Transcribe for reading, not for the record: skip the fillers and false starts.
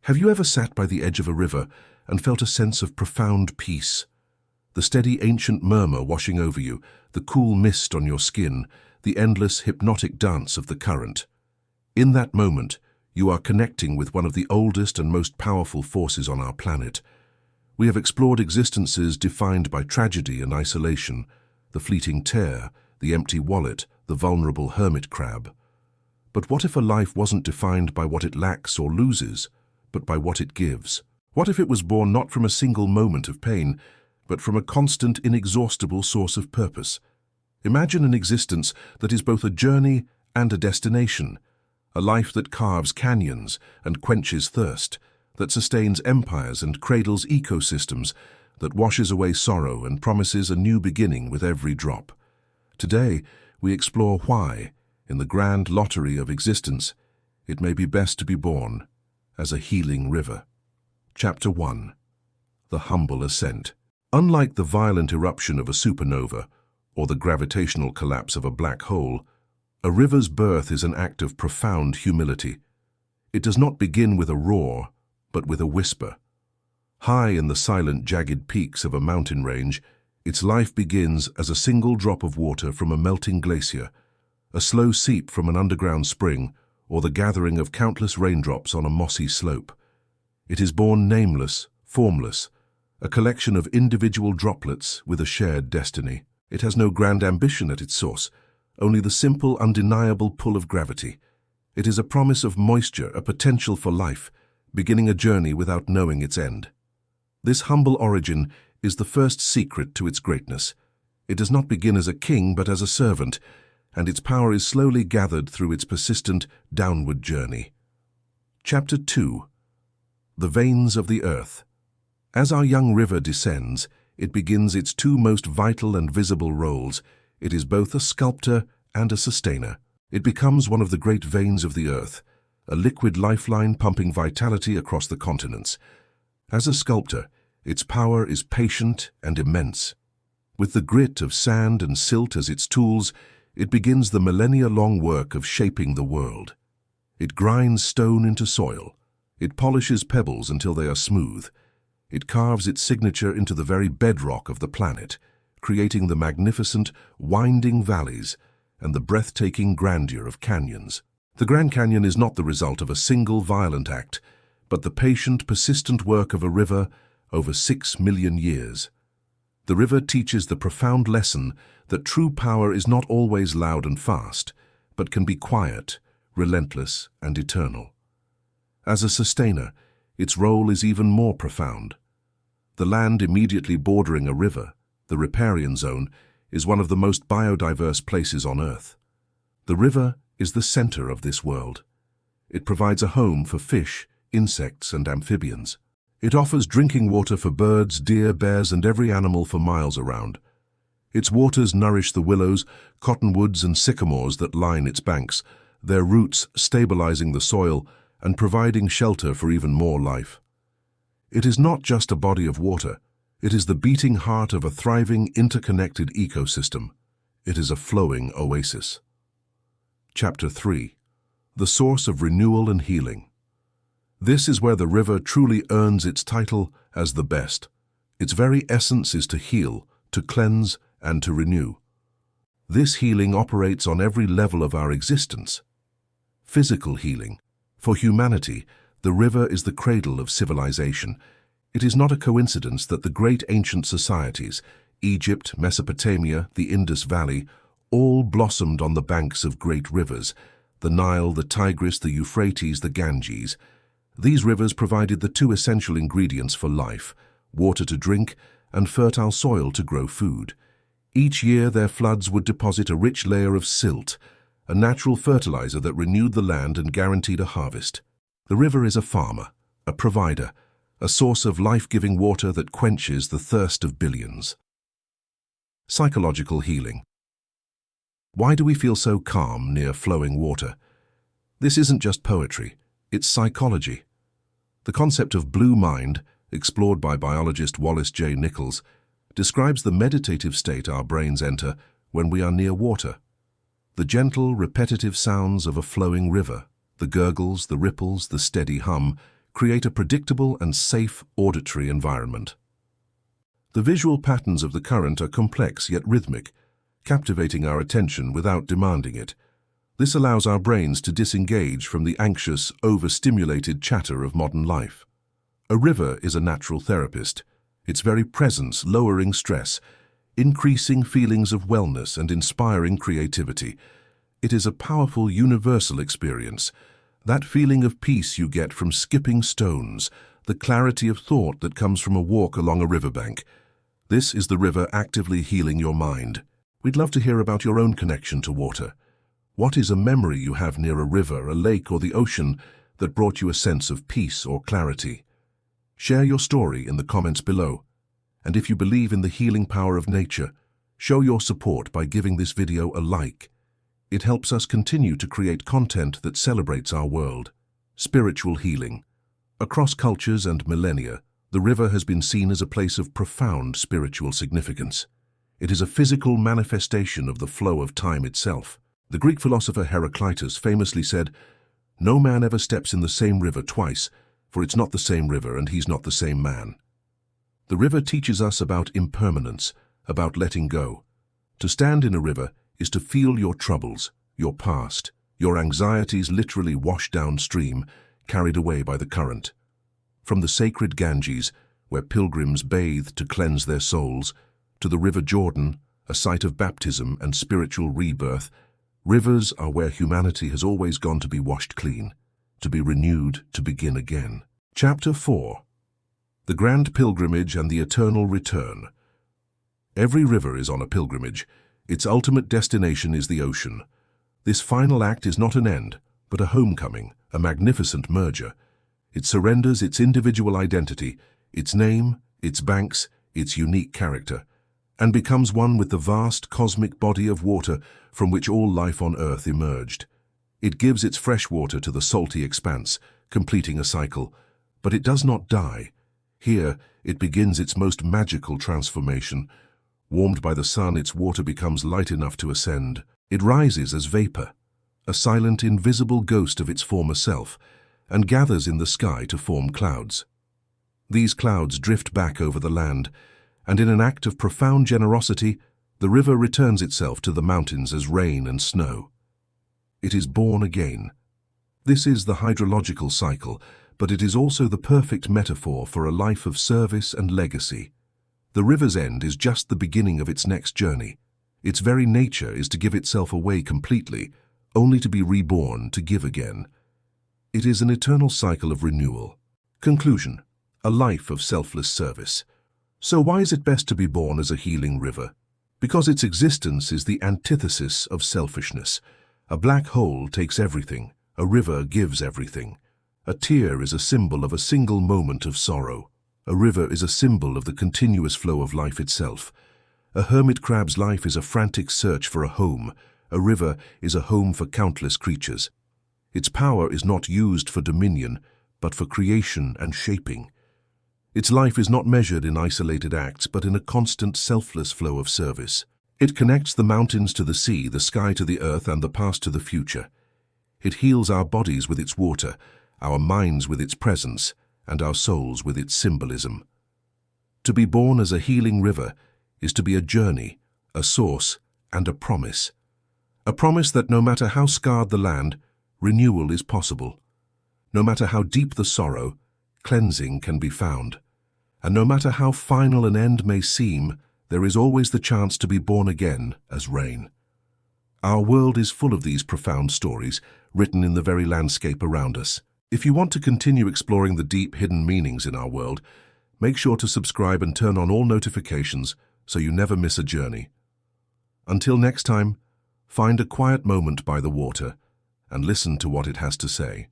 Have you ever sat by the edge of a river and felt a sense of profound peace? The steady ancient murmur washing over you, the cool mist on your skin, the endless hypnotic dance of the current. In that moment, you are connecting with one of the oldest and most powerful forces on our planet. We have explored existences defined by tragedy and isolation, the fleeting tear, the empty wallet, the vulnerable hermit crab. But what if a life wasn't defined by what it lacks or loses, but by what it gives? What if it was born not from a single moment of pain, but from a constant, inexhaustible source of purpose? Imagine an existence that is both a journey and a destination, a life that carves canyons and quenches thirst, that sustains empires and cradles ecosystems, that washes away sorrow and promises a new beginning with every drop. Today, we explore why, in the grand lottery of existence, it may be best to be born as a healing river. Chapter 1. The Humble Ascent. Unlike the violent eruption of a supernova or the gravitational collapse of a black hole, a river's birth is an act of profound humility. It does not begin with a roar, but with a whisper. High in the silent, jagged peaks of a mountain range, its life begins as a single drop of water from a melting glacier, a slow seep from an underground spring, or the gathering of countless raindrops on a mossy slope. It is born nameless, formless, a collection of individual droplets with a shared destiny. It has no grand ambition at its source, only the simple, undeniable pull of gravity. It is a promise of moisture, a potential for life, beginning a journey without knowing its end. This humble origin is the first secret to its greatness. It does not begin as a king, but as a servant, and its power is slowly gathered through its persistent, downward journey. Chapter 2. The Veins of the Earth. As our young river descends, it begins its two most vital and visible roles. It is both a sculptor and a sustainer. It becomes one of the great veins of the earth, a liquid lifeline pumping vitality across the continents. As a sculptor, its power is patient and immense. With the grit of sand and silt as its tools, it begins the millennia-long work of shaping the world. It grinds stone into soil. It polishes pebbles until they are smooth. It carves its signature into the very bedrock of the planet, creating the magnificent, winding valleys and the breathtaking grandeur of canyons. The Grand Canyon is not the result of a single violent act, but the patient, persistent work of a river over 6 million years. The river teaches the profound lesson that true power is not always loud and fast, but can be quiet, relentless, and eternal. As a sustainer, its role is even more profound. The land immediately bordering a river, the riparian zone, is one of the most biodiverse places on Earth. The river is the center of this world. It provides a home for fish, insects, and amphibians. It offers drinking water for birds, deer, bears, and every animal for miles around. Its waters nourish the willows, cottonwoods, and sycamores that line its banks, their roots stabilizing the soil and providing shelter for even more life. It is not just a body of water. It is the beating heart of a thriving, interconnected ecosystem. It is a flowing oasis. Chapter 3. The Source of Renewal and Healing. This is where the river truly earns its title as the best. Its very essence is to heal, to cleanse, and to renew. This healing operates on every level of our existence. Physical healing. For humanity, the river is the cradle of civilization. It is not a coincidence that the great ancient societies, Egypt, Mesopotamia, the Indus Valley, all blossomed on the banks of great rivers, the Nile, the Tigris, the Euphrates, the Ganges. These rivers provided the two essential ingredients for life, water to drink and fertile soil to grow food. Each year their floods would deposit a rich layer of silt, a natural fertilizer that renewed the land and guaranteed a harvest. The river is a farmer, a provider, a source of life-giving water that quenches the thirst of billions. Psychological healing. Why do we feel so calm near flowing water? This isn't just poetry, it's psychology. The concept of blue mind, explored by biologist Wallace J. Nichols, describes the meditative state our brains enter when we are near water. The gentle, repetitive sounds of a flowing river, the gurgles, the ripples, the steady hum, create a predictable and safe auditory environment. The visual patterns of the current are complex yet rhythmic, captivating our attention without demanding it. This allows our brains to disengage from the anxious, overstimulated chatter of modern life. A river is a natural therapist, its very presence lowering stress, increasing feelings of wellness and inspiring creativity. It is a powerful universal experience, that feeling of peace you get from skipping stones, the clarity of thought that comes from a walk along a riverbank. This is the river actively healing your mind. We'd love to hear about your own connection to water. What is a memory you have near a river, a lake, or the ocean that brought you a sense of peace or clarity? Share your story in the comments below. And if you believe in the healing power of nature, show your support by giving this video a like. It helps us continue to create content that celebrates our world. Spiritual healing. Across cultures and millennia, the river has been seen as a place of profound spiritual significance. It is a physical manifestation of the flow of time itself. The Greek philosopher Heraclitus famously said, "No man ever steps in the same river twice, for it's not the same river and he's not the same man." The river teaches us about impermanence, about letting go. To stand in a river is to feel your troubles, your past, your anxieties literally washed downstream, carried away by the current. From the sacred Ganges, where pilgrims bathe to cleanse their souls, to the River Jordan, a site of baptism and spiritual rebirth, rivers are where humanity has always gone to be washed clean, to be renewed, to begin again. Chapter 4. The Grand Pilgrimage and the Eternal Return. Every river is on a pilgrimage. Its ultimate destination is the ocean. This final act is not an end, but a homecoming, a magnificent merger. It surrenders its individual identity, its name, its banks, its unique character, and becomes one with the vast cosmic body of water from which all life on Earth emerged. It gives its fresh water to the salty expanse, completing a cycle, but it does not die. Here, it begins its most magical transformation. Warmed by the sun, its water becomes light enough to ascend. It rises as vapor, a silent, invisible ghost of its former self, and gathers in the sky to form clouds. These clouds drift back over the land, and in an act of profound generosity, the river returns itself to the mountains as rain and snow. It is born again. This is the hydrological cycle, but it is also the perfect metaphor for a life of service and legacy. The river's end is just the beginning of its next journey. Its very nature is to give itself away completely, only to be reborn, to give again. It is an eternal cycle of renewal. Conclusion: a life of selfless service. So why is it best to be born as a healing river? Because its existence is the antithesis of selfishness. A black hole takes everything. A river gives everything. A tear is a symbol of a single moment of sorrow. A river is a symbol of the continuous flow of life itself. A hermit crab's life is a frantic search for a home. A river is a home for countless creatures. Its power is not used for dominion, but for creation and shaping. Its life is not measured in isolated acts, but in a constant, selfless flow of service. It connects the mountains to the sea, the sky to the earth, and the past to the future. It heals our bodies with its water, our minds with its presence, and our souls with its symbolism. To be born as a healing river is to be a journey, a source, and a promise. A promise that no matter how scarred the land, renewal is possible. No matter how deep the sorrow, cleansing can be found. And no matter how final an end may seem, there is always the chance to be born again as rain. Our world is full of these profound stories, written in the very landscape around us. If you want to continue exploring the deep hidden meanings in our world, make sure to subscribe and turn on all notifications so you never miss a journey. Until next time, find a quiet moment by the water and listen to what it has to say.